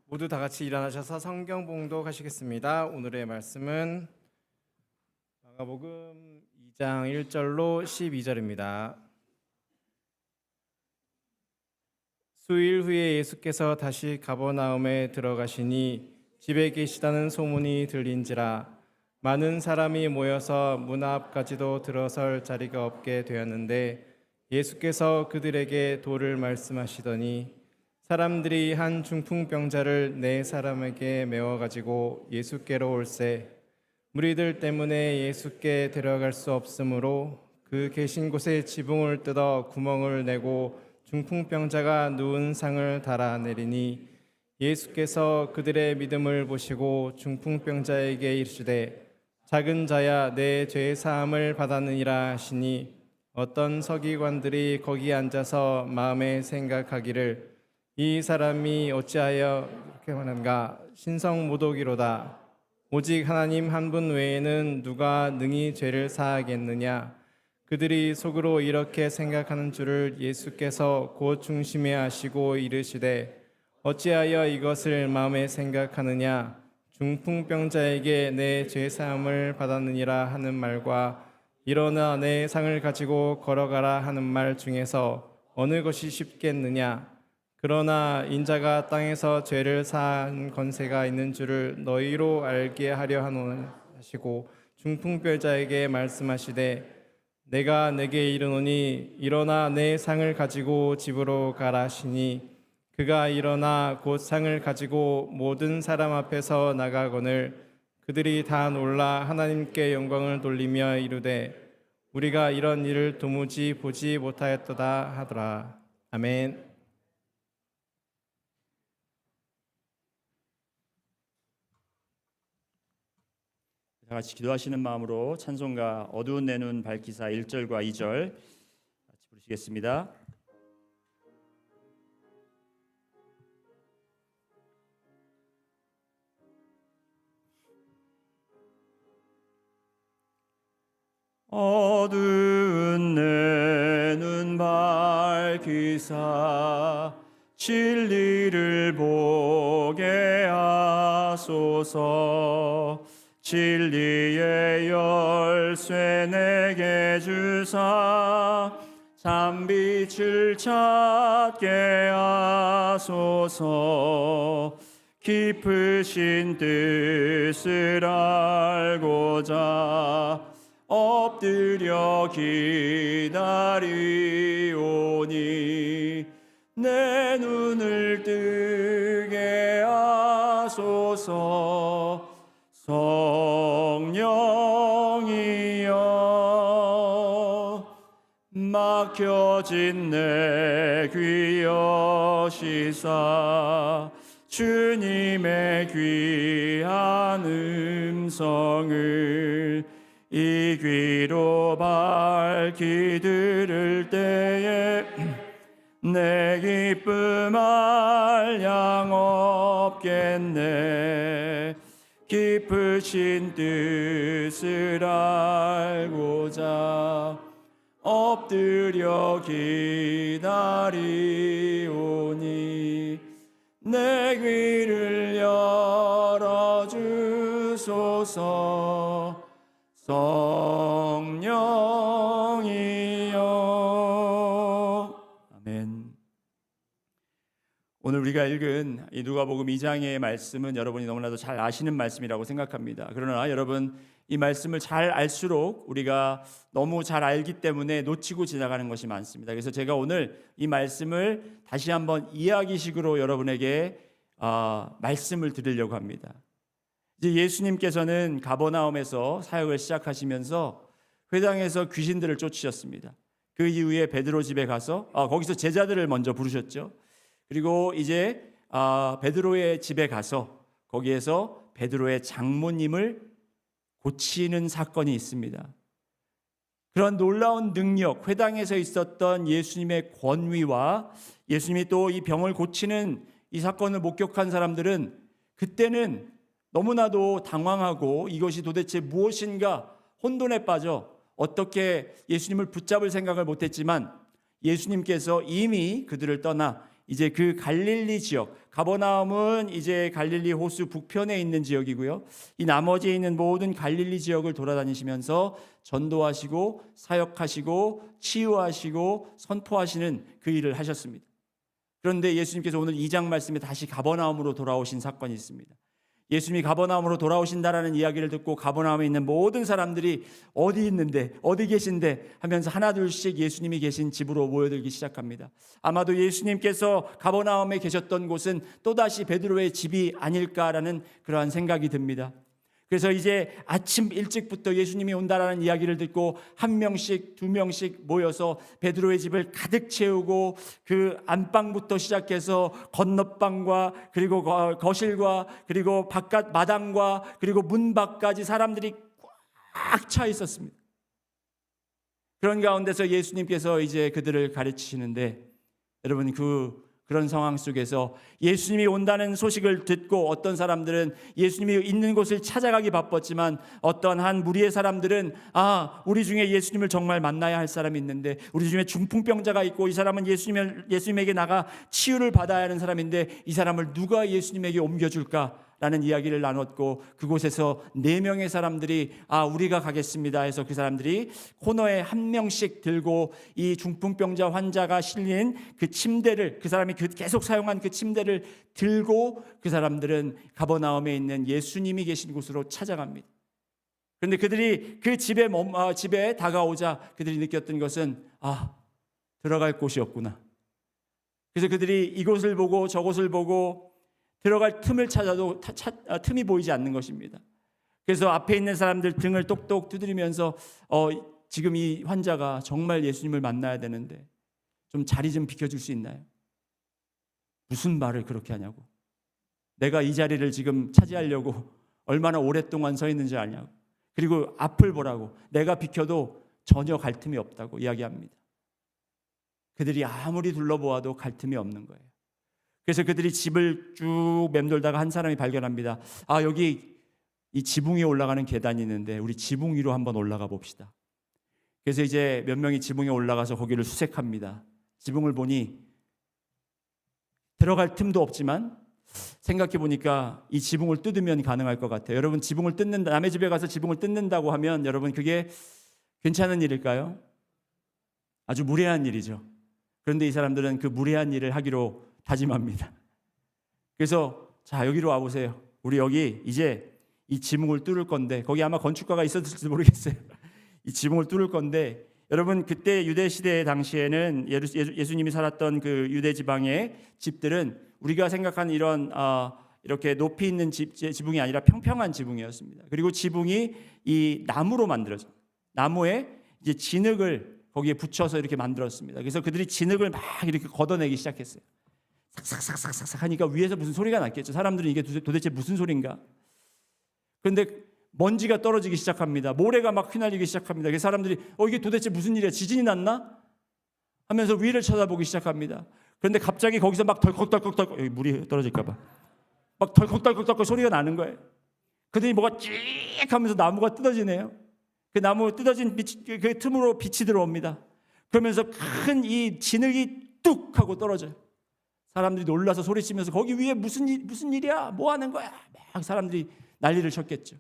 모두 다 같이 일어나셔서 성경 봉독하시겠습니다. 오늘의 말씀은 마가복음 2장 1절로 12절입니다. 수일 후에 예수께서 다시 가버나움에 들어가시니 집에 계시다는 소문이 들린지라 많은 사람이 모여서 문 앞까지도 들어설 자리가 없게 되었는데 예수께서 그들에게 도를 말씀하시더니 사람들이 한 중풍병자를 네 사람에게 메워 가지고 예수께로 올세 무리들 때문에 예수께 데려갈 수 없으므로 그 계신 곳에 지붕을 뜯어 구멍을 내고 중풍병자가 누운 상을 달아내리니 예수께서 그들의 믿음을 보시고 중풍병자에게 이르시되 작은 자야 내 죄 사함을 받았느니라 하시니 어떤 서기관들이 거기 앉아서 마음에 생각하기를 이 사람이 어찌하여 이렇게 말하는가 신성모독이로다. 오직 하나님 한 분 외에는 누가 능히 죄를 사하겠느냐. 그들이 속으로 이렇게 생각하는 줄을 예수께서 곧 중심에 하시고 이르시되 어찌하여 이것을 마음에 생각하느냐. 중풍병자에게 내 죄사함을 받았느니라 하는 말과 일어나 내 상을 가지고 걸어가라 하는 말 중에서 어느 것이 쉽겠느냐. 그러나 인자가 땅에서 죄를 사한 권세가 있는 줄을 너희로 알게 하려 하시고 중풍병자에게 말씀하시되 내가 내게 이르노니 일어나 내 상을 가지고 집으로 가라 하시니 그가 일어나 곧 상을 가지고 모든 사람 앞에서 나가거늘 그들이 다 놀라 하나님께 영광을 돌리며 이르되 우리가 이런 일을 도무지 보지 못하였도다 하더라. 아멘. 다 같이 기도하시는 마음으로 찬송가 어두운 내 눈 밝히사 1절과 2절 같이 부르시겠습니다. 어두운 내 눈 밝히사 진리를 보게 하소서. 진리의 열쇠 내게 주사 참빛을 찾게 하소서. 깊으신 뜻을 알고자 엎드려 기다리오니 내 눈을 뜨게 하소서. 성령이여 막혀진 내 귀 여시사 주님의 귀한 음성을 이 귀로 밝히 들을 때에 내 기쁨 한량 없겠네. 깊으신 뜻을 알고자 엎드려 기다리오니 내 귀를 열어주소서. 성령이여. 아멘. 오늘 우리가 읽은 이 누가복음 2장의 말씀은 여러분이 너무나도 잘 아시는 말씀이라고 생각합니다. 그러나 여러분 이 말씀을 잘 알수록 우리가 너무 잘 알기 때문에 놓치고 지나가는 것이 많습니다. 그래서 제가 오늘 이 말씀을 다시 한번 이야기식으로 여러분에게 말씀을 드리려고 합니다. 이제 예수님께서는 가버나움에서 사역을 시작하시면서 회당에서 귀신들을 쫓으셨습니다. 그 이후에 베드로 집에 가서 거기서 제자들을 먼저 부르셨죠. 그리고 이제 베드로의 집에 가서 거기에서 베드로의 장모님을 고치는 사건이 있습니다. 그런 놀라운 능력, 회당에서 있었던 예수님의 권위와 예수님이 또 이 병을 고치는 이 사건을 목격한 사람들은 그때는 너무나도 당황하고 이것이 도대체 무엇인가 혼돈에 빠져 어떻게 예수님을 붙잡을 생각을 못했지만 예수님께서 이미 그들을 떠나 이제 그 갈릴리 지역, 가버나움은 이제 갈릴리 호수 북편에 있는 지역이고요. 이 나머지에 있는 모든 갈릴리 지역을 돌아다니시면서 전도하시고 사역하시고 치유하시고 선포하시는 그 일을 하셨습니다. 그런데 예수님께서 오늘 2장 말씀에 다시 가버나움으로 돌아오신 사건이 있습니다. 예수님이 가버나움으로 돌아오신다라는 이야기를 듣고 가버나움에 있는 모든 사람들이 어디 있는데, 어디 계신데 하면서 하나둘씩 예수님이 계신 집으로 모여들기 시작합니다. 아마도 예수님께서 가버나움에 계셨던 곳은 또다시 베드로의 집이 아닐까라는 그러한 생각이 듭니다. 그래서 이제 아침 일찍부터 예수님이 온다라는 이야기를 듣고 한 명씩 두 명씩 모여서 베드로의 집을 가득 채우고 그 안방부터 시작해서 건너방과 그리고 거실과 그리고 바깥 마당과 그리고 문 밖까지 사람들이 꽉 차 있었습니다. 그런 가운데서 예수님께서 이제 그들을 가르치시는데, 여러분 그런 상황 속에서 예수님이 온다는 소식을 듣고 어떤 사람들은 예수님이 있는 곳을 찾아가기 바빴지만, 어떤 한 무리의 사람들은 우리 중에 예수님을 정말 만나야 할 사람이 있는데, 우리 중에 중풍병자가 있고 이 사람은 예수님에게 나가 치유를 받아야 하는 사람인데 이 사람을 누가 예수님에게 옮겨줄까? 라는 이야기를 나눴고, 그곳에서 4명의 사람들이 우리가 가겠습니다 해서 그 사람들이 코너에 한 명씩 들고 이 중풍병자 환자가 실린 그 침대를, 그 사람이 계속 사용한 그 침대를 들고 그 사람들은 가버나움에 있는 예수님이 계신 곳으로 찾아갑니다. 그런데 그들이 그 집에 다가오자 그들이 느꼈던 것은 들어갈 곳이 없구나. 그래서 그들이 이곳을 보고 저곳을 보고 들어갈 틈을 찾아도 틈이 보이지 않는 것입니다. 그래서 앞에 있는 사람들 등을 똑똑 두드리면서 지금 이 환자가 정말 예수님을 만나야 되는데 좀 자리 좀 비켜줄 수 있나요? 무슨 말을 그렇게 하냐고. 내가 이 자리를 지금 차지하려고 얼마나 오랫동안 서 있는지 아냐고. 그리고 앞을 보라고. 내가 비켜도 전혀 갈 틈이 없다고 이야기합니다. 그들이 아무리 둘러보아도 갈 틈이 없는 거예요. 그래서 그들이 집을 쭉 맴돌다가 한 사람이 발견합니다. 여기 이 지붕 위에 올라가는 계단이 있는데 우리 지붕 위로 한번 올라가 봅시다. 그래서 이제 몇 명이 지붕에 올라가서 거기를 수색합니다. 지붕을 보니 들어갈 틈도 없지만 생각해 보니까 이 지붕을 뜯으면 가능할 것 같아요. 여러분, 지붕을 뜯는다, 남의 집에 가서 지붕을 뜯는다고 하면 여러분 그게 괜찮은 일일까요? 아주 무례한 일이죠. 그런데 이 사람들은 그 무례한 일을 하기로 다짐합니다. 그래서 여기로 와보세요. 우리 여기 이제 이 지붕을 뚫을 건데, 거기 아마 건축가가 있었을지 모르겠어요. 이 지붕을 뚫을 건데, 여러분 그때 유대 시대 당시에는 예수님이 살았던 그 유대 지방의 집들은 우리가 생각하는 이런 이렇게 높이 있는 지붕이 아니라 평평한 지붕이었습니다. 그리고 지붕이 이 나무로 만들어져, 나무에 이제 진흙을 거기에 붙여서 이렇게 만들었습니다. 그래서 그들이 진흙을 막 이렇게 걷어내기 시작했어요. 삭삭삭삭삭 하니까 위에서 무슨 소리가 났겠죠. 사람들은 이게 도대체 무슨 소린가? 그런데 먼지가 떨어지기 시작합니다. 모래가 막 휘날리기 시작합니다. 그래서 사람들이 이게 도대체 무슨 일이야? 지진이 났나? 하면서 위를 쳐다보기 시작합니다. 그런데 갑자기 거기서 막 덜컥덜컥, 여기 물이 떨어질까 봐, 막 덜컥덜컥 소리가 나는 거예요. 그들이 뭐가 찍 하면서 나무가 뜯어지네요. 그 나무 뜯어진 그 틈으로 빛이 들어옵니다. 그러면서 큰 이 진흙이 뚝 하고 떨어져요. 사람들이 놀라서 소리치면서 거기 위에 무슨 일이야? 뭐 하는 거야? 막 사람들이 난리를 쳤겠죠.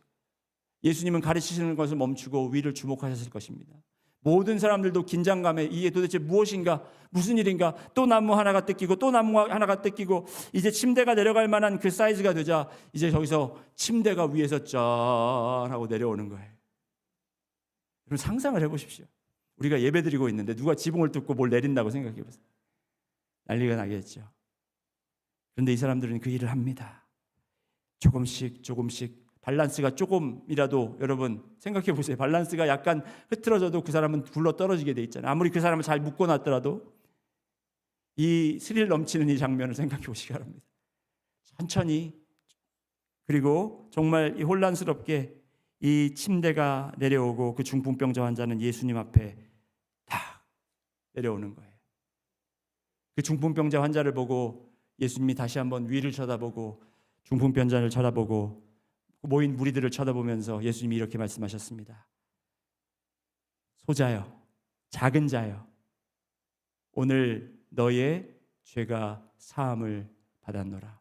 예수님은 가르치시는 것을 멈추고 위를 주목하셨을 것입니다. 모든 사람들도 긴장감에 이게 도대체 무엇인가? 무슨 일인가? 또 나무 하나가 뜯기고 또 나무 하나가 뜯기고 이제 침대가 내려갈 만한 그 사이즈가 되자 이제 저기서 침대가 위에서 짠 하고 내려오는 거예요. 여러분 상상을 해보십시오. 우리가 예배드리고 있는데 누가 지붕을 뚫고 뭘 내린다고 생각해보세요. 난리가 나겠죠. 그런데 이 사람들은 그 일을 합니다. 조금씩 밸런스가 조금이라도, 여러분 생각해 보세요. 밸런스가 약간 흐트러져도 그 사람은 굴러 떨어지게 돼 있잖아요. 아무리 그 사람을 잘 묶어놨더라도. 이 스릴 넘치는 이 장면을 생각해 보시기 바랍니다. 천천히, 그리고 정말 이 혼란스럽게 이 침대가 내려오고 그 중풍병자 환자는 예수님 앞에 딱 내려오는 거예요. 그 중풍병자 환자를 보고 예수님이 다시 한번 위를 쳐다보고 중풍병자를 쳐다보고 모인 무리들을 쳐다보면서 예수님이 이렇게 말씀하셨습니다. 소자여, 작은 자여, 오늘 너의 죄가 사함을 받았노라.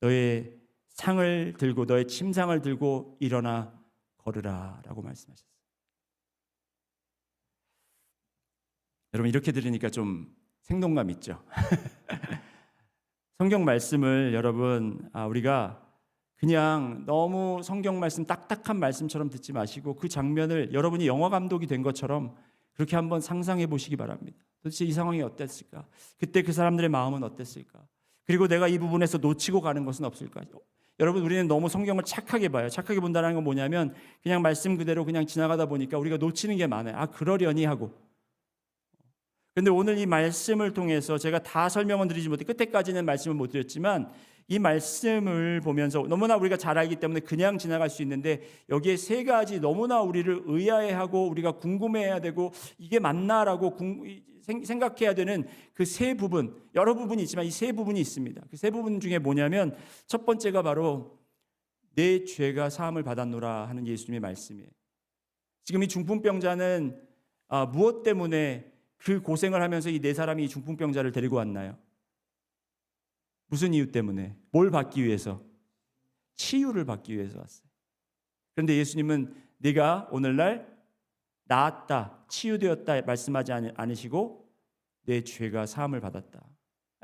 너의 상을 들고 너의 침상을 들고 일어나 걸으라 라고 말씀하셨어요. 여러분 이렇게 들으니까 좀 생동감 있죠? 성경 말씀을 여러분 우리가 그냥 너무 성경 말씀 딱딱한 말씀처럼 듣지 마시고 그 장면을 여러분이 영화 감독이 된 것처럼 그렇게 한번 상상해 보시기 바랍니다. 도대체 이 상황이 어땠을까? 그때 그 사람들의 마음은 어땠을까? 그리고 내가 이 부분에서 놓치고 가는 것은 없을까? 여러분 우리는 너무 성경을 착하게 봐요. 착하게 본다는 건 뭐냐면 그냥 말씀 그대로 그냥 지나가다 보니까 우리가 놓치는 게 많아요. 그러려니 하고. 그런데 오늘 이 말씀을 통해서 제가 다 설명은 드리지 못해 끝에까지는 말씀을 못 드렸지만 이 말씀을 보면서 너무나 우리가 잘 알기 때문에 그냥 지나갈 수 있는데 여기에 세 가지 너무나 우리를 의아해하고 우리가 궁금해해야 되고 이게 맞나라고 생각해야 되는 그 세 부분, 여러 부분이 있지만 이 세 부분이 있습니다. 그 세 부분 중에 뭐냐면 첫 번째가 바로 내 죄가 사함을 받았노라 하는 예수님의 말씀이에요. 지금 이 중풍병자는 무엇 때문에 그 고생을 하면서 이 네 사람이 이 중풍병자를 데리고 왔나요? 무슨 이유 때문에? 뭘 받기 위해서? 치유를 받기 위해서 왔어요. 그런데 예수님은 네가 오늘날 나았다, 치유되었다 말씀하지 않으시고 내 죄가 사함을 받았다.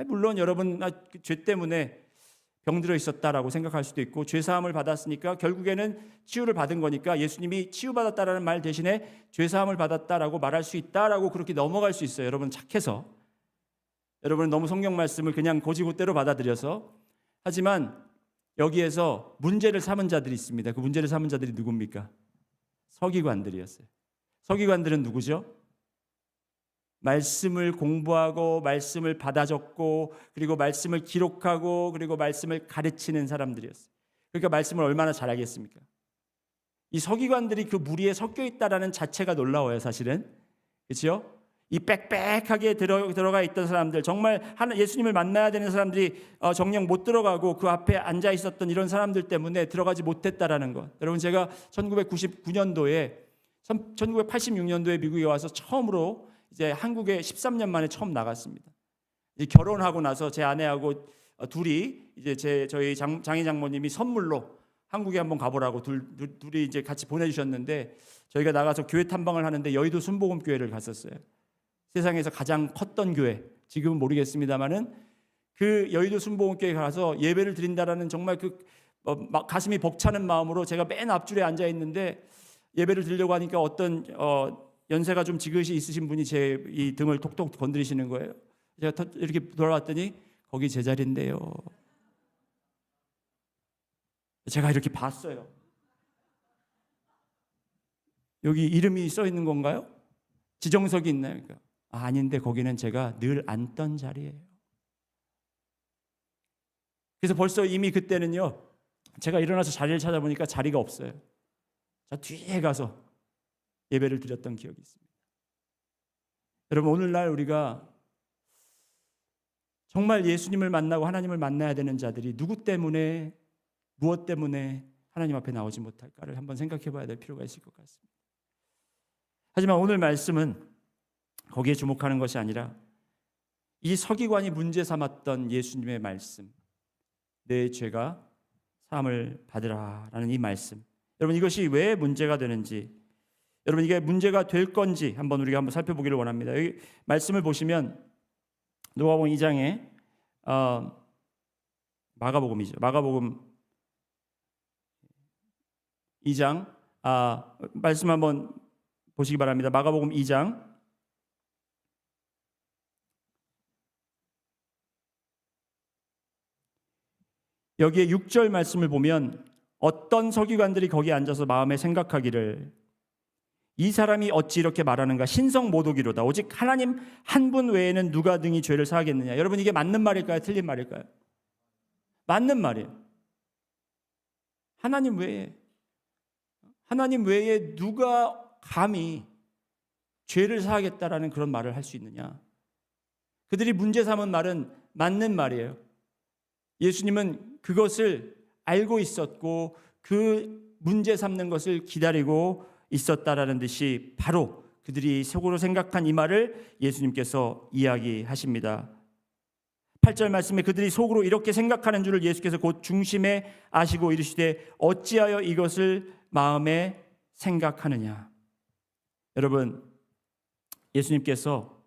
물론 여러분 죄 때문에 병들어 있었다라고 생각할 수도 있고 죄 사함을 받았으니까 결국에는 치유를 받은 거니까 예수님이 치유받았다라는 말 대신에 죄 사함을 받았다라고 말할 수 있다라고 그렇게 넘어갈 수 있어요. 여러분 착해서. 여러분은 너무 성경 말씀을 그냥 고지고대로 받아들여서. 하지만 여기에서 문제를 삼은 자들이 있습니다. 그 문제를 삼은 자들이 누굽니까? 서기관들이었어요. 서기관들은 누구죠? 말씀을 공부하고 말씀을 받아 적고 그리고 말씀을 기록하고 그리고 말씀을 가르치는 사람들이었어요. 그러니까 말씀을 얼마나 잘하겠습니까? 이 서기관들이 그 무리에 섞여 있다라는 자체가 놀라워요, 사실은. 그렇죠? 이 빽빽하게 들어가 있던 사람들, 정말 예수님을 만나야 되는 사람들이 정녕 못 들어가고 그 앞에 앉아 있었던 이런 사람들 때문에 들어가지 못했다라는 것. 여러분 제가 1986년도에 미국에 와서 처음으로 이제 한국에 13년 만에 처음 나갔습니다. 결혼하고 나서 제 아내하고 둘이 이제 저희 장희 장모님이 선물로 한국에 한번 가보라고 둘이 이제 같이 보내주셨는데 저희가 나가서 교회 탐방을 하는데 여의도 순복음교회를 갔었어요. 세상에서 가장 컸던 교회, 지금은 모르겠습니다만은 그 여의도 순복음교회 가서 예배를 드린다라는 정말 가슴이 벅차는 마음으로 제가 맨 앞줄에 앉아 있는데 예배를 드리려고 하니까 어떤 연세가 좀 지긋이 있으신 분이 제 이 등을 톡톡 건드리시는 거예요. 제가 이렇게 돌아왔더니 거기 제 자리인데요. 제가 이렇게 봤어요. 여기 이름이 써 있는 건가요? 지정석이 있나요? 그러니까 아닌데 거기는 제가 늘 앉던 자리예요. 그래서 벌써 이미 그때는요. 제가 일어나서 자리를 찾아보니까 자리가 없어요. 자 뒤에 가서 예배를 드렸던 기억이 있습니다. 여러분 오늘날 우리가 정말 예수님을 만나고 하나님을 만나야 되는 자들이 누구 때문에 무엇 때문에 하나님 앞에 나오지 못할까를 한번 생각해 봐야 될 필요가 있을 것 같습니다. 하지만 오늘 말씀은 거기에 주목하는 것이 아니라 이 서기관이 문제 삼았던 예수님의 말씀, 내 죄가 사함을 받으라라는 이 말씀. 여러분 이것이 왜 문제가 되는지, 여러분 이게 문제가 될 건지 우리가 한번 살펴보기를 원합니다. 여기 말씀을 보시면 누가복음 2장에 마가복음이죠. 마가복음 2장 말씀 한번 보시기 바랍니다. 마가복음 2장 여기에 6절 말씀을 보면 어떤 서기관들이 거기에 앉아서 마음에 생각하기를 이 사람이 어찌 이렇게 말하는가 신성 모독이로다. 오직 하나님 한 분 외에는 누가 등이 죄를 사하겠느냐. 여러분 이게 맞는 말일까요? 틀린 말일까요? 맞는 말이에요. 하나님 외에 누가 감히 죄를 사하겠다라는 그런 말을 할 수 있느냐. 그들이 문제 삼은 말은 맞는 말이에요. 예수님은 그것을 알고 있었고 그 문제 삼는 것을 기다리고 있었다라는 듯이 바로 그들이 속으로 생각한 이 말을 예수님께서 이야기하십니다. 8절 말씀에 그들이 속으로 이렇게 생각하는 줄을 예수께서 곧 중심에 아시고 이르시되 어찌하여 이것을 마음에 생각하느냐. 여러분, 예수님께서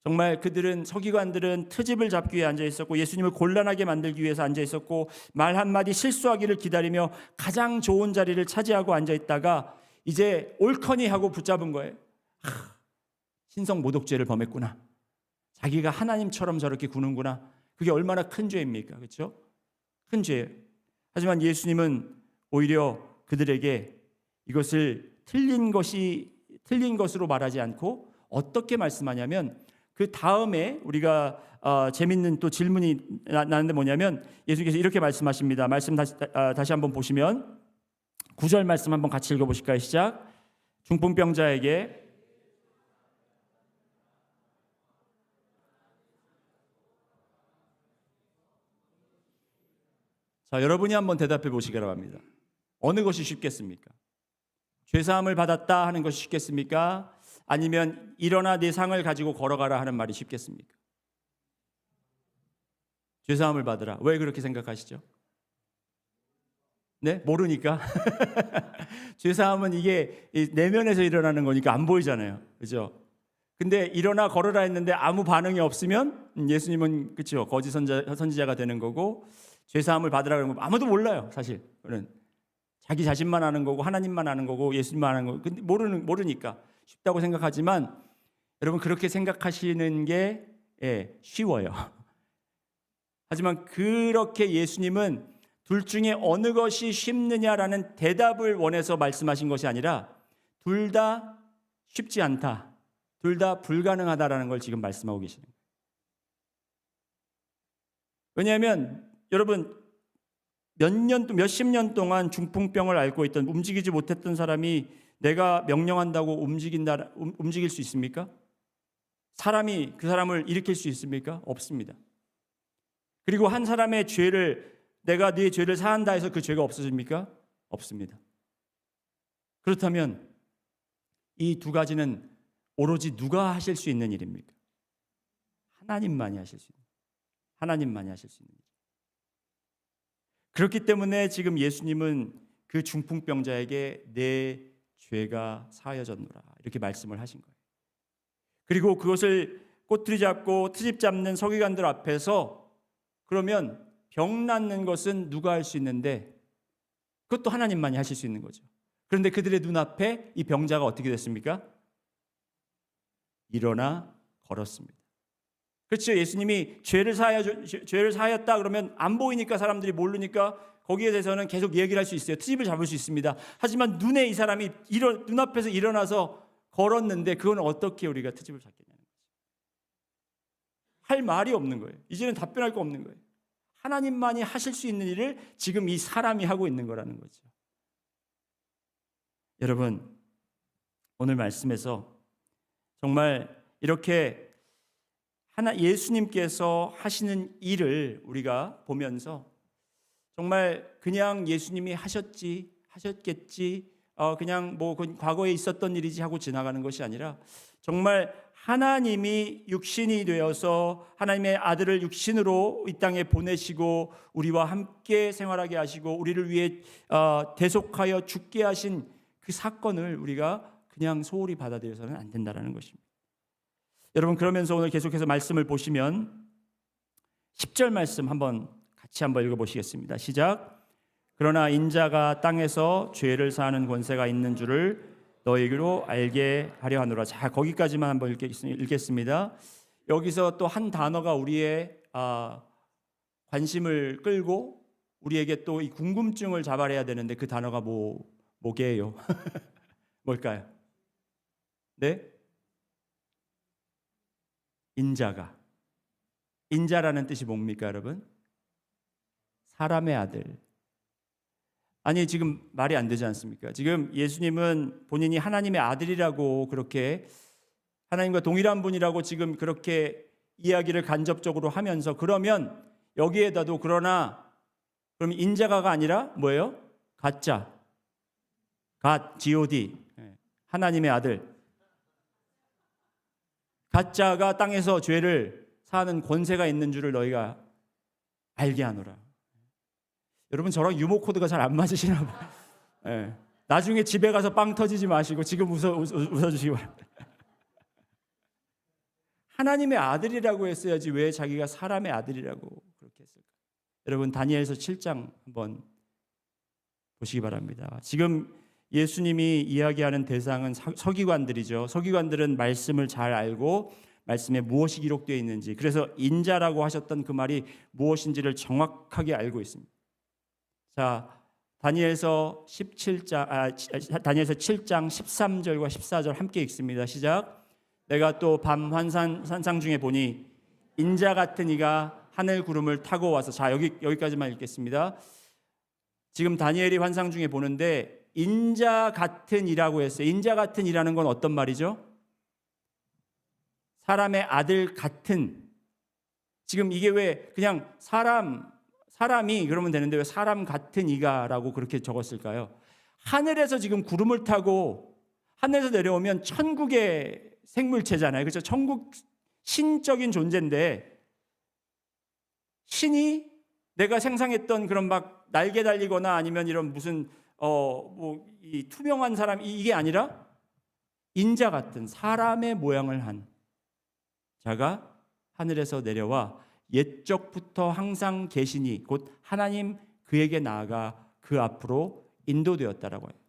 정말 그들은 서기관들은 트집을 잡기 위해 앉아 있었고 예수님을 곤란하게 만들기 위해서 앉아 있었고 말 한마디 실수하기를 기다리며 가장 좋은 자리를 차지하고 앉아 있다가 이제 옳거니 하고 붙잡은 거예요. 신성 모독죄를 범했구나. 자기가 하나님처럼 저렇게 구는구나. 그게 얼마나 큰 죄입니까? 그렇죠? 큰 죄예요. 하지만 예수님은 오히려 그들에게 이것을 틀린 것으로 말하지 않고 어떻게 말씀하냐면 그 다음에 우리가 재밌는 또 질문이 나는데 뭐냐면 예수님께서 이렇게 말씀하십니다. 말씀 다시 한번 보시면 9절 말씀 한번 같이 읽어보실까요? 시작. 중풍병자에게 자, 여러분이 한번 대답해 보시기 바랍니다. 어느 것이 쉽겠습니까? 죄사함을 받았다 하는 것이 쉽겠습니까? 아니면 일어나 내 상을 가지고 걸어가라 하는 말이 쉽겠습니까? 죄사함을 받으라. 왜 그렇게 생각하시죠? 네? 모르니까. 죄사함은 이게 내면에서 일어나는 거니까 안 보이잖아요. 그죠? 근데 일어나 걸어라 했는데 아무 반응이 없으면 예수님은 그렇죠. 거짓 선지자가 되는 거고 죄사함을 받으라 그러는 거 아무도 몰라요. 사실. 자기 자신만 아는 거고 하나님만 아는 거고 예수님만 아는 거고 근데 모르니까 쉽다고 생각하지만 여러분 그렇게 생각하시는 게 쉬워요. 하지만 그렇게 예수님은 둘 중에 어느 것이 쉽느냐라는 대답을 원해서 말씀하신 것이 아니라 둘 다 쉽지 않다. 둘 다 불가능하다라는 걸 지금 말씀하고 계시는 거예요. 왜냐하면 여러분 몇십 년 동안 중풍병을 앓고 있던 움직이지 못했던 사람이 내가 명령한다고 움직일 수 있습니까? 사람이 그 사람을 일으킬 수 있습니까? 없습니다. 그리고 한 사람의 죄를 내가 네 죄를 사한다 해서 그 죄가 없어집니까? 없습니다. 그렇다면 이 두 가지는 오로지 누가 하실 수 있는 일입니까? 하나님만이 하실 수 있는 하나님만이 하실 수 있는 일. 그렇기 때문에 지금 예수님은 그 중풍병자에게 내 죄가 사하여졌노라 이렇게 말씀을 하신 거예요. 그리고 그것을 꼬투리 잡고 트집 잡는 서기관들 앞에서 그러면 병 낫는 것은 누가 할 수 있는데 그것도 하나님만이 하실 수 있는 거죠. 그런데 그들의 눈앞에 이 병자가 어떻게 됐습니까? 일어나 걸었습니다. 그렇죠. 예수님이 죄를 사하였다 그러면 안 보이니까 사람들이 모르니까 거기에 대해서는 계속 얘기를 할 수 있어요. 트집을 잡을 수 있습니다. 하지만 눈에 이 사람이 눈앞에서 일어나서 걸었는데 그건 어떻게 우리가 트집을 잡겠냐는 거죠. 할 말이 없는 거예요. 이제는 답변할 거 없는 거예요. 하나님만이 하실 수 있는 일을 지금 이 사람이 하고 있는 거라는 거죠. 여러분, 오늘 말씀에서 정말 이렇게 예수님께서 하시는 일을 우리가 보면서 정말 그냥 예수님이 하셨겠지, 그냥 뭐 과거에 있었던 일이지 하고 지나가는 것이 아니라 정말 하나님이 육신이 되어서 하나님의 아들을 육신으로 이 땅에 보내시고 우리와 함께 생활하게 하시고 우리를 위해 대속하여 죽게 하신 그 사건을 우리가 그냥 소홀히 받아들여서는 안 된다는 것입니다. 여러분 그러면서 오늘 계속해서 말씀을 보시면 10절 말씀 같이 한번 읽어보시겠습니다. 시작. 그러나 인자가 땅에서 죄를 사하는 권세가 있는 줄을 너희로 알게 하려 하노라. 자, 거기까지만 한번 읽겠습니다. 여기서 또 한 단어가 우리의 관심을 끌고 우리에게 또 이 궁금증을 자발해야 되는데 그 단어가 뭐게요? 뭘까요? 네? 인자라는 뜻이 뭡니까, 여러분? 사람의 아들. 아니 지금 말이 안 되지 않습니까? 지금 예수님은 본인이 하나님의 아들이라고 그렇게 하나님과 동일한 분이라고 지금 그렇게 이야기를 간접적으로 하면서 그러면 여기에다도 그럼 인자가가 아니라 뭐예요? 가짜. God, G-O-D. 하나님의 아들. 가짜가 땅에서 죄를 사하는 권세가 있는 줄을 너희가 알게 하노라. 여러분 저랑 유머 코드가 잘 안 맞으시나 봐요. 예. 나중에 집에 가서 빵 터지지 마시고 지금 웃어주시기 바랍니다. 하나님의 아들이라고 했어야지 왜 자기가 사람의 아들이라고 그렇게 했을까? 여러분 다니엘서 7장 한번 보시기 바랍니다. 지금 예수님이 이야기하는 대상은 서기관들이죠. 서기관들은 말씀을 잘 알고 말씀에 무엇이 기록되어 있는지, 그래서 인자라고 하셨던 그 말이 무엇인지를 정확하게 알고 있습니다. 자, 다니엘서 7장 13절과 14절 함께 읽습니다. 시작. 내가 또 밤 환상 중에 보니 인자 같은 이가 하늘 구름을 타고 와서, 자 여기까지만 읽겠습니다. 지금 다니엘이 환상 중에 보는데 인자 같은 이라고 했어요. 인자 같은 이라는 건 어떤 말이죠? 사람의 아들 같은. 지금 이게 왜 그냥 사람이 그러면 되는데 왜 사람 같은 이가라고 그렇게 적었을까요? 하늘에서 지금 구름을 타고 하늘에서 내려오면 천국의 생물체잖아요. 그렇죠? 천국 신적인 존재인데 신이 내가 상상했던 그런 막 날개 달리거나 아니면 이런 무슨 이 투명한 사람 이게 아니라 인자 같은 사람의 모양을 한 자가 하늘에서 내려와 옛적부터 항상 계시니 곧 하나님 그에게 나아가 그 앞으로 인도되었다라고 해요.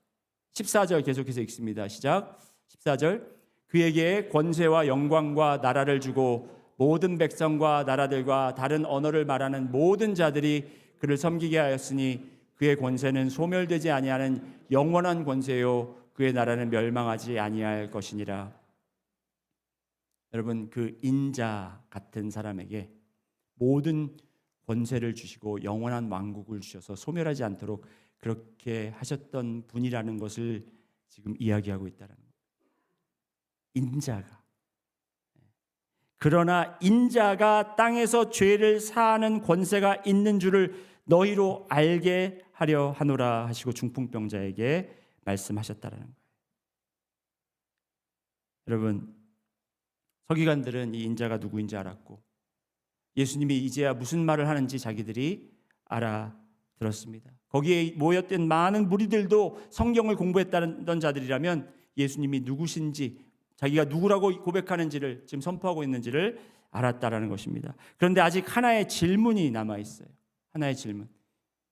14절 계속해서 읽습니다. 시작. 14절. 그에게 권세와 영광과 나라를 주고 모든 백성과 나라들과 다른 언어를 말하는 모든 자들이 그를 섬기게 하였으니 그의 권세는 소멸되지 아니하는 영원한 권세요 그의 나라는 멸망하지 아니할 것이니라. 여러분 그 인자 같은 사람에게 모든 권세를 주시고 영원한 왕국을 주셔서 소멸하지 않도록 그렇게 하셨던 분이라는 것을 지금 이야기하고 있다는 거예요. 인자가. 그러나 인자가 땅에서 죄를 사하는 권세가 있는 줄을 너희로 알게 하려 하노라 하시고 중풍병자에게 말씀하셨다라는 거예요. 여러분 서기관들은 이 인자가 누구인지 알았고 예수님이 이제야 무슨 말을 하는지 자기들이 알아들었습니다. 거기에 모였던 많은 무리들도 성경을 공부했다던 자들이라면 예수님이 누구신지 자기가 누구라고 고백하는지를 지금 선포하고 있는지를 알았다라는 것입니다. 그런데 아직 하나의 질문이 남아 있어요. 하나의 질문.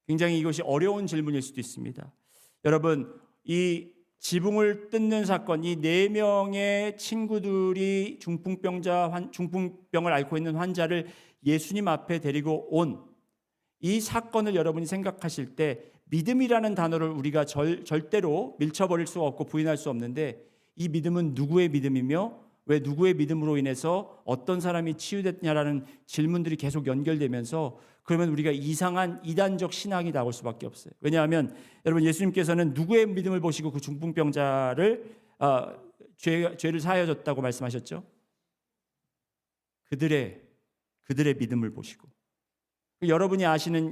굉장히 이것이 어려운 질문일 수도 있습니다. 여러분 이 지붕을 뜯는 사건, 이 4명의 친구들이 중풍병을 앓고 있는 환자를 예수님 앞에 데리고 온 이 사건을 여러분이 생각하실 때 믿음이라는 단어를 우리가 절대로 밀쳐버릴 수 없고 부인할 수 없는데 이 믿음은 누구의 믿음이며 왜 누구의 믿음으로 인해서 어떤 사람이 치유됐냐라는 질문들이 계속 연결되면서 그러면 우리가 이상한 이단적 신학이 나올 수밖에 없어요. 왜냐하면 여러분 예수님께서는 누구의 믿음을 보시고 그 중풍병자를 죄를 사하여 줬다고 말씀하셨죠? 그들의 믿음을 보시고. 여러분이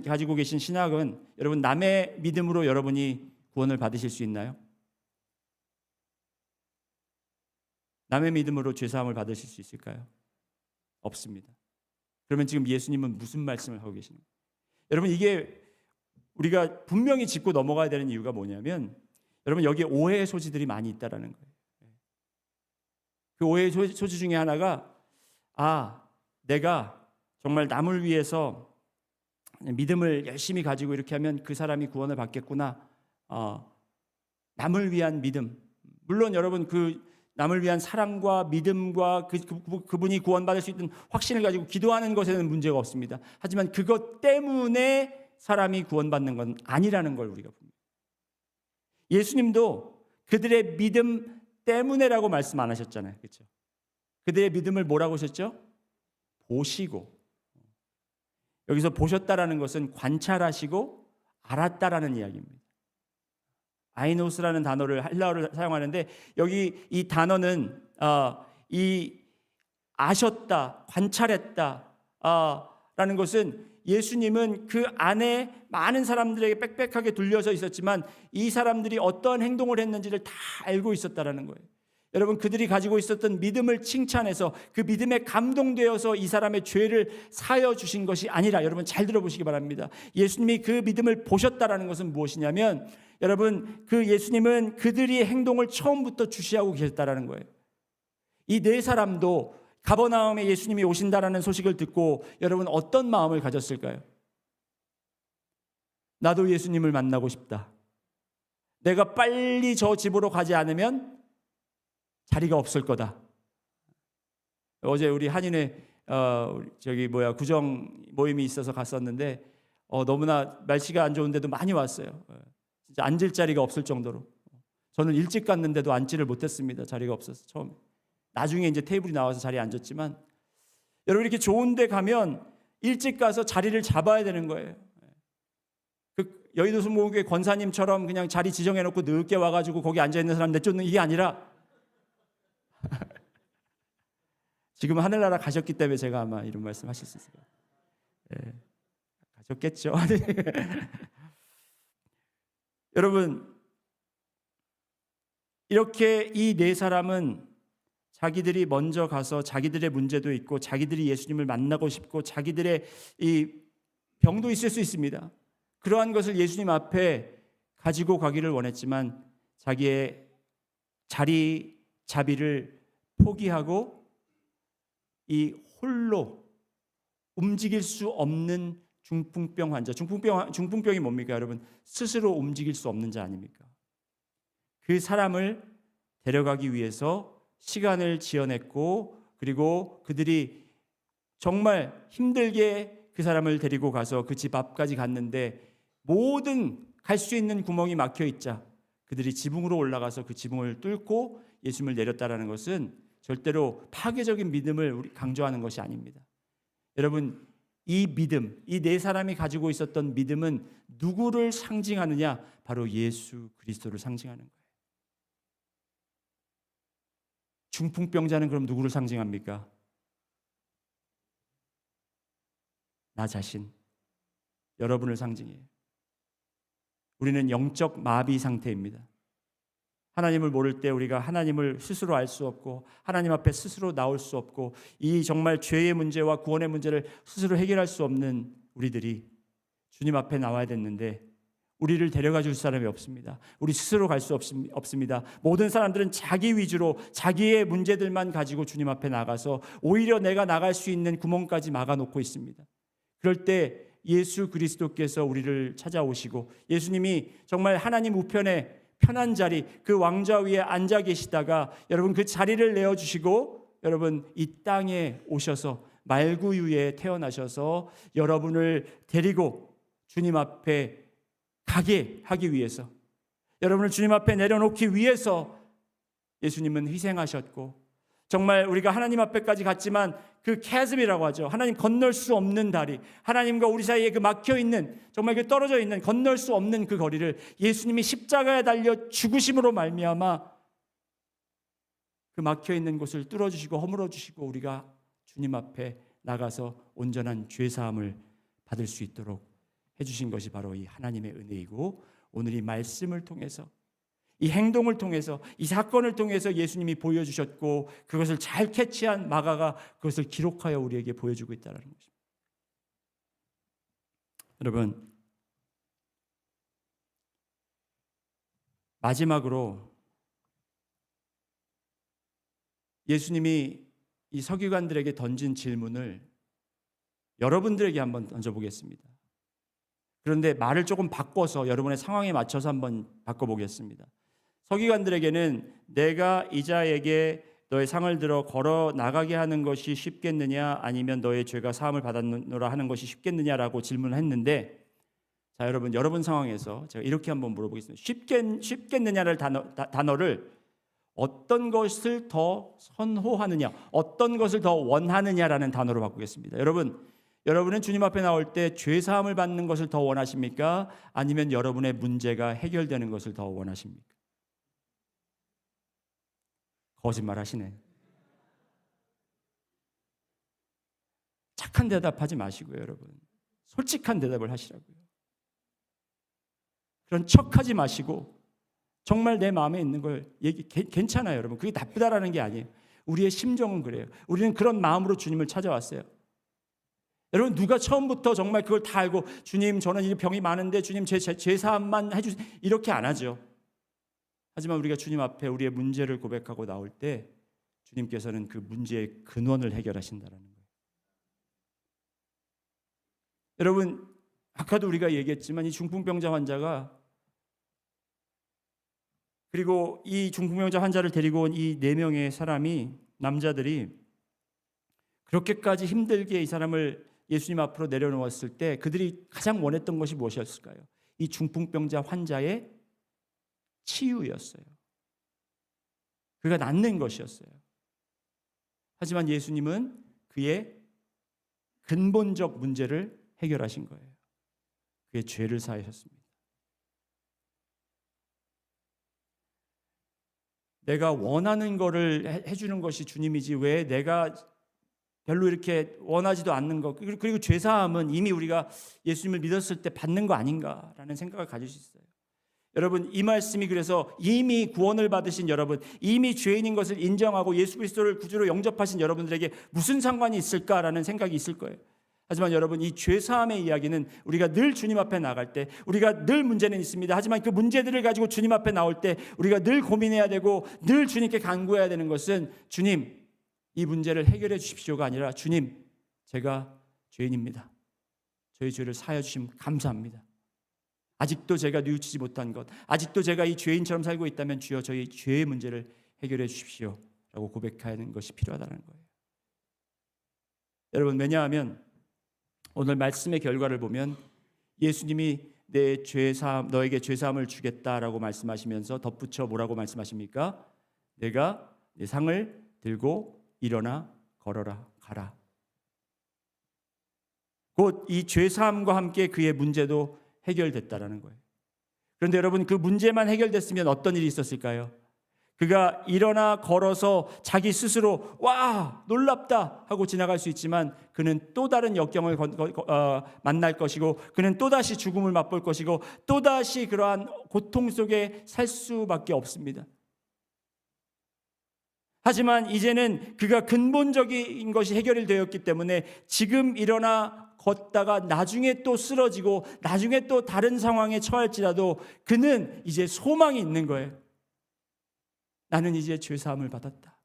가지고 계신 신학은 여러분 남의 믿음으로 여러분이 구원을 받으실 수 있나요? 남의 믿음으로 죄사함을 받으실 수 있을까요? 없습니다. 그러면 지금 예수님은 무슨 말씀을 하고 계시는 거예요? 여러분 이게 우리가 분명히 짚고 넘어가야 되는 이유가 뭐냐면 여러분 여기에 오해의 소지들이 많이 있다라는 거예요. 그 오해의 소지 중에 하나가 내가 정말 남을 위해서 믿음을 열심히 가지고 이렇게 하면 그 사람이 구원을 받겠구나. 남을 위한 믿음. 물론 여러분 그 남을 위한 사랑과 믿음과 그분이 구원받을 수 있는 확신을 가지고 기도하는 것에는 문제가 없습니다. 하지만 그것 때문에 사람이 구원받는 건 아니라는 걸 우리가 봅니다. 예수님도 그들의 믿음 때문에라고 말씀 안 하셨잖아요. 그렇죠? 그들의 믿음을 뭐라고 하셨죠? 보시고. 여기서 보셨다라는 것은 관찰하시고 알았다라는 이야기입니다. 아이노스라는 단어를 헬라어를 사용하는데 여기 이 단어는 이 아셨다, 관찰했다 라는 것은 예수님은 그 안에 많은 사람들에게 빽빽하게 둘려서 있었지만 이 사람들이 어떤 행동을 했는지를 다 알고 있었다라는 거예요. 여러분, 그들이 가지고 있었던 믿음을 칭찬해서 그 믿음에 감동되어서 이 사람의 죄를 사여 주신 것이 아니라, 여러분 잘 들어보시기 바랍니다. 예수님이 그 믿음을 보셨다라는 것은 무엇이냐면, 여러분, 그 예수님은 그들의 행동을 처음부터 주시하고 계셨다라는 거예요. 이 네 사람도 가버나움에 예수님이 오신다라는 소식을 듣고 여러분 어떤 마음을 가졌을까요? 나도 예수님을 만나고 싶다. 내가 빨리 저 집으로 가지 않으면 자리가 없을 거다. 어제 우리 한인회 구정 모임이 있어서 갔었는데 너무나 날씨가 안 좋은데도 많이 왔어요. 진짜 앉을 자리가 없을 정도로. 저는 일찍 갔는데도 앉지를 못했습니다. 자리가 없어서 처음에. 나중에 이제 테이블이 나와서 자리에 앉았지만, 여러분 이렇게 좋은 데 가면 일찍 가서 자리를 잡아야 되는 거예요. 그 여의도 순복음교회 권사님처럼 그냥 자리 지정해 놓고 늦게 와가지고 거기 앉아있는 사람 내쫓는 이게 아니라 지금 하늘나라 가셨기 때문에 제가 아마 이런 말씀 하실 수 있어요. 네. 가셨겠죠. 여러분, 이렇게 이 네 사람은 자기들이 먼저 가서 자기들의 문제도 있고 자기들이 예수님을 만나고 싶고 자기들의 이 병도 있을 수 있습니다. 그러한 것을 예수님 앞에 가지고 가기를 원했지만 자기의 자리 자비를 포기하고 이 홀로 움직일 수 없는 중풍병 환자, 중풍병이 뭡니까 여러분? 스스로 움직일 수 없는 자 아닙니까? 그 사람을 데려가기 위해서 시간을 지어냈고, 그리고 그들이 정말 힘들게 그 사람을 데리고 가서 그 집 앞까지 갔는데 모든 갈 수 있는 구멍이 막혀 있자 그들이 지붕으로 올라가서 그 지붕을 뚫고 예수님을 내렸다라는 것은 절대로 파괴적인 믿음을 강조하는 것이 아닙니다. 여러분, 이 믿음, 이 네 사람이 가지고 있었던 믿음은 누구를 상징하느냐? 바로 예수 그리스도를 상징하는 거예요. 중풍병자는 그럼 누구를 상징합니까? 나 자신, 여러분을 상징해요. 우리는 영적 마비 상태입니다. 하나님을 모를 때 우리가 하나님을 스스로 알 수 없고 하나님 앞에 스스로 나올 수 없고 이 정말 죄의 문제와 구원의 문제를 스스로 해결할 수 없는 우리들이 주님 앞에 나와야 됐는데 우리를 데려가 줄 사람이 없습니다. 우리 스스로 갈 수 없습니다. 모든 사람들은 자기 위주로 자기의 문제들만 가지고 주님 앞에 나가서 오히려 내가 나갈 수 있는 구멍까지 막아놓고 있습니다. 그럴 때 예수 그리스도께서 우리를 찾아오시고 예수님이 정말 하나님 우편에 편한 자리, 그 왕좌 위에 앉아 계시다가 여러분 그 자리를 내어주시고 여러분 이 땅에 오셔서 말구유에 태어나셔서 여러분을 데리고 주님 앞에 가게 하기 위해서, 여러분을 주님 앞에 내려놓기 위해서 예수님은 희생하셨고, 정말 우리가 하나님 앞에까지 갔지만 그 캐즘이라고 하죠. 하나님 건널 수 없는 다리, 하나님과 우리 사이에 그 막혀있는, 정말 그 떨어져 있는 건널 수 없는 그 거리를 예수님이 십자가에 달려 죽으심으로 말미암아 그 막혀있는 곳을 뚫어주시고 허물어주시고 우리가 주님 앞에 나가서 온전한 죄사함을 받을 수 있도록 해주신 것이 바로 이 하나님의 은혜이고, 오늘 이 말씀을 통해서, 이 행동을 통해서, 이 사건을 통해서 예수님이 보여주셨고 그것을 잘 캐치한 마가가 그것을 기록하여 우리에게 보여주고 있다는 것입니다. 여러분, 마지막으로 예수님이 이 서기관들에게 던진 질문을 여러분들에게 한번 던져보겠습니다. 그런데 말을 조금 바꿔서 여러분의 상황에 맞춰서 한번 바꿔보겠습니다. 서기관들에게는 내가 이 자에게 너의 상을 들어 걸어 나가게 하는 것이 쉽겠느냐, 아니면 너의 죄가 사함을 받았노라 하는 것이 쉽겠느냐라고 질문을 했는데, 자 여러분 상황에서 제가 이렇게 한번 물어보겠습니다. 쉽겠느냐를 단어를 어떤 것을 더 선호하느냐, 어떤 것을 더 원하느냐라는 단어로 바꾸겠습니다. 여러분은 주님 앞에 나올 때 죄 사함을 받는 것을 더 원하십니까? 아니면 여러분의 문제가 해결되는 것을 더 원하십니까? 거짓말 하시네. 착한 대답하지 마시고요, 여러분. 솔직한 대답을 하시라고요. 그런 척하지 마시고 정말 내 마음에 있는 걸 괜찮아요, 여러분. 그게 나쁘다라는 게 아니에요. 우리의 심정은 그래요. 우리는 그런 마음으로 주님을 찾아왔어요. 여러분, 누가 처음부터 정말 그걸 다 알고 주님, 저는 이 병이 많은데 주님 제 사함만 해주세요, 이렇게 안 하죠. 하지만 우리가 주님 앞에 우리의 문제를 고백하고 나올 때 주님께서는 그 문제의 근원을 해결하신다는 거예요. 여러분, 아까도 우리가 얘기했지만 이 중풍병자 환자가, 그리고 이 중풍병자 환자를 데리고 온 이 4명의 사람이, 남자들이 그렇게까지 힘들게 이 사람을 예수님 앞으로 내려놓았을 때 그들이 가장 원했던 것이 무엇이었을까요? 이 중풍병자 환자의 치유였어요. 그가 낫는 것이었어요. 하지만 예수님은 그의 근본적 문제를 해결하신 거예요. 그의 죄를 사하셨습니다. 내가 원하는 거를 해주는 것이 주님이지 왜 내가 별로 이렇게 원하지도 않는 것, 그리고 죄사함은 이미 우리가 예수님을 믿었을 때 받는 거 아닌가라는 생각을 가질 수 있어요. 여러분, 이 말씀이 그래서 이미 구원을 받으신 여러분, 이미 죄인인 것을 인정하고 예수 그리스도를 구주로 영접하신 여러분들에게 무슨 상관이 있을까라는 생각이 있을 거예요. 하지만 여러분, 이 죄사함의 이야기는 우리가 늘 주님 앞에 나갈 때 우리가 늘 문제는 있습니다. 하지만 그 문제들을 가지고 주님 앞에 나올 때 우리가 늘 고민해야 되고 늘 주님께 간구해야 되는 것은, 주님, 이 문제를 해결해 주십시오가 아니라, 주님, 제가 죄인입니다. 저희 죄를 사하여 주심 감사합니다. 아직도 제가 뉘우치지 못한 것, 아직도 제가 이 죄인처럼 살고 있다면 주여 저희 죄의 문제를 해결해 주십시오 라고 고백하는 것이 필요하다는 거예요. 여러분, 왜냐하면 오늘 말씀의 결과를 보면 예수님이 내 죄사함, 너에게 죄사함을 주겠다라고 말씀하시면서 덧붙여 뭐라고 말씀하십니까? 내가 내 상을 들고 일어나 걸어라, 가라. 곧 이 죄사함과 함께 그의 문제도 해결됐다라는 거예요. 그런데 여러분, 그 문제만 해결됐으면 어떤 일이 있었을까요? 그가 일어나 걸어서 자기 스스로 와 놀랍다 하고 지나갈 수 있지만 그는 또 다른 역경을 만날 것이고, 그는 또다시 죽음을 맛볼 것이고, 또다시 그러한 고통 속에 살 수밖에 없습니다. 하지만 이제는 그가 근본적인 것이 해결이 되었기 때문에 지금 일어나 걷다가 나중에 또 쓰러지고 나중에 또 다른 상황에 처할지라도 그는 이제 소망이 있는 거예요. 나는 이제 죄사함을 받았다.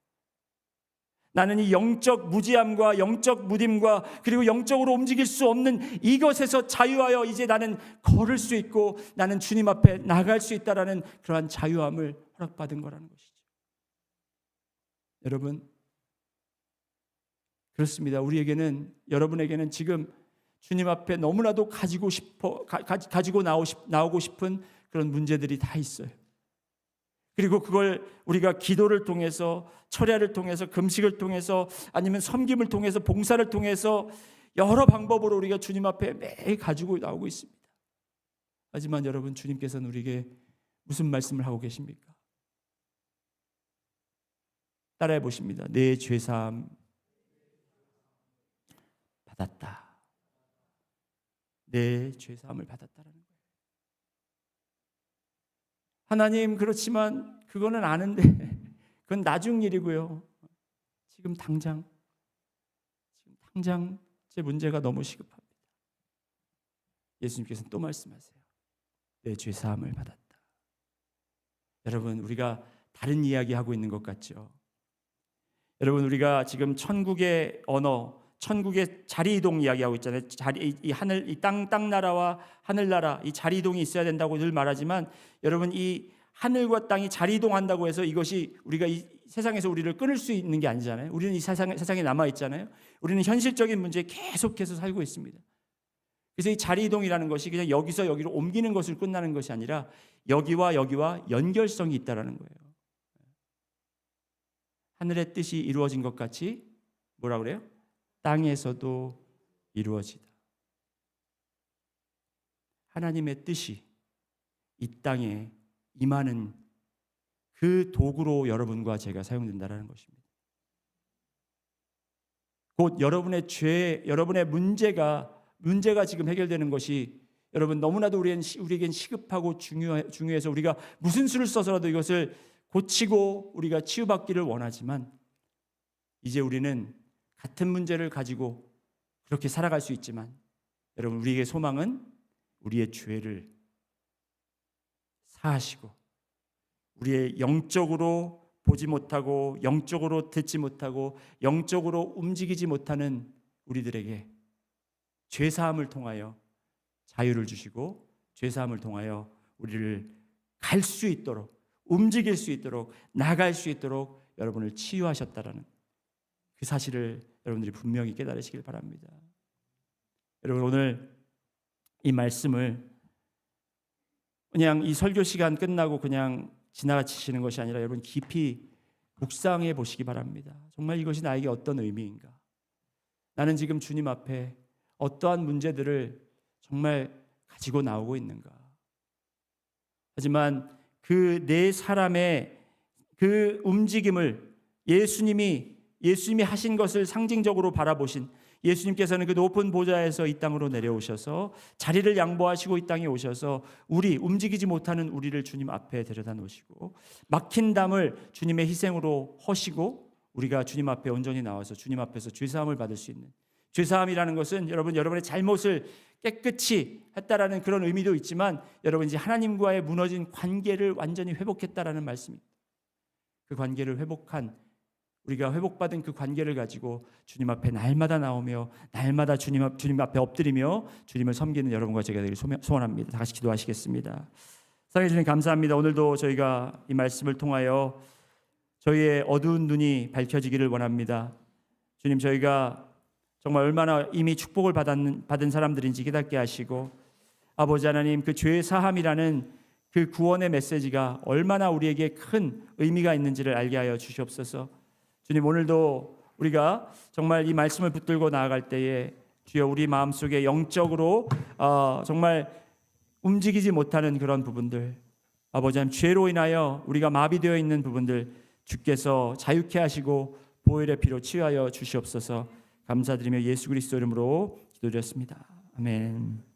나는 이 영적 무지함과 영적 무딤과 그리고 영적으로 움직일 수 없는 이것에서 자유하여 이제 나는 걸을 수 있고 나는 주님 앞에 나갈 수 있다라는 그러한 자유함을 허락받은 거라는 것이죠. 여러분, 그렇습니다. 우리에게는, 여러분에게는 지금 주님 앞에 너무나도 가지고 나오고 싶은 그런 문제들이 다 있어요. 그리고 그걸 우리가 기도를 통해서, 철야를 통해서, 금식을 통해서, 아니면 섬김을 통해서, 봉사를 통해서 여러 방법으로 우리가 주님 앞에 매일 가지고 나오고 있습니다. 하지만 여러분, 주님께서는 우리에게 무슨 말씀을 하고 계십니까? 따라해 보십니다. 내 죄사함 받았다. 내 죄사함을 받았다라는 거예요. 하나님, 그렇지만 그거는 아는데 그건 나중 일이고요. 지금 당장 제 문제가 너무 시급합니다. 예수님께서는 또 말씀하세요. 내 죄사함을 받았다. 여러분, 우리가 다른 이야기 하고 있는 것 같죠? 여러분, 우리가 지금 천국의 언어, 천국의 자리 이동 이야기하고 있잖아요. 이 하늘, 이 땅 나라와 하늘나라, 이 자리 이동이 있어야 된다고 늘 말하지만, 여러분, 이 하늘과 땅이 자리 이동한다고 해서 이것이 우리가 이 세상에서 우리를 끊을 수 있는 게 아니잖아요. 우리는 이 세상에 남아 있잖아요. 우리는 현실적인 문제에 계속해서 살고 있습니다. 그래서 이 자리 이동이라는 것이 그냥 여기서 여기로 옮기는 것을 끝나는 것이 아니라 여기와 여기와 연결성이 있다라는 거예요. 하늘의 뜻이 이루어진 것 같이 뭐라 그래요? 땅에서도 이루어지다. 하나님의 뜻이 이 땅에 임하는 그 도구로 여러분과 제가 사용된다는 것입니다. 곧 여러분의 죄, 여러분의 문제가 지금 해결되는 것이, 여러분 너무나도 우리에겐 시급하고 중요해서 우리가 무슨 수를 써서라도 이것을 고치고 우리가 치유받기를 원하지만 이제 우리는 같은 문제를 가지고 그렇게 살아갈 수 있지만 여러분 우리에게 소망은 우리의 죄를 사하시고 우리의 영적으로 보지 못하고 영적으로 듣지 못하고 영적으로 움직이지 못하는 우리들에게 죄사함을 통하여 자유를 주시고 죄사함을 통하여 우리를 갈 수 있도록 움직일 수 있도록 나갈 수 있도록 여러분을 치유하셨다라는 그 사실을 여러분들이 분명히 깨달으시길 바랍니다. 여러분 오늘 이 말씀을 그냥 이 설교 시간 끝나고 그냥 지나치시는 것이 아니라 여러분 깊이 묵상해 보시기 바랍니다. 정말 이것이 나에게 어떤 의미인가? 나는 지금 주님 앞에 어떠한 문제들을 정말 가지고 나오고 있는가? 하지만 그 네 사람의 그 움직임을 예수님이 하신 것을 상징적으로 바라보신 예수님께서는 그 높은 보좌에서 이 땅으로 내려오셔서 자리를 양보하시고 이 땅에 오셔서 움직이지 못하는 우리를 주님 앞에 데려다 놓으시고 막힌 담을 주님의 희생으로 허시고 우리가 주님 앞에 온전히 나와서 주님 앞에서 죄사함을 받을 수 있는, 죄사함이라는 것은 여러분의 잘못을 깨끗이 했다라는 그런 의미도 있지만 여러분 이제 하나님과의 무너진 관계를 완전히 회복했다라는 말씀입니다. 그 관계를 우리가 회복받은 그 관계를 가지고 주님 앞에 날마다 나오며 날마다 주님 앞에 엎드리며 주님을 섬기는 여러분과 제가 되기를 소원합니다. 다 같이 기도하시겠습니다. 사랑해 주님 감사합니다. 오늘도 저희가 이 말씀을 통하여 저희의 어두운 눈이 밝혀지기를 원합니다. 주님 저희가 정말 얼마나 이미 축복을 받은 사람들인지 깨닫게 하시고 아버지 하나님 그 죄 사함이라는 그 구원의 메시지가 얼마나 우리에게 큰 의미가 있는지를 알게 하여 주시옵소서. 주님 오늘도 우리가 정말 이 말씀을 붙들고 나아갈 때에 주여 우리 마음속에 영적으로 정말 움직이지 못하는 그런 부분들 아버지 하나님 죄로 인하여 우리가 마비되어 있는 부분들 주께서 자유케 하시고 보혈의 피로 치유하여 주시옵소서. 감사드리며 예수 그리스도 이름으로 기도드렸습니다. 아멘.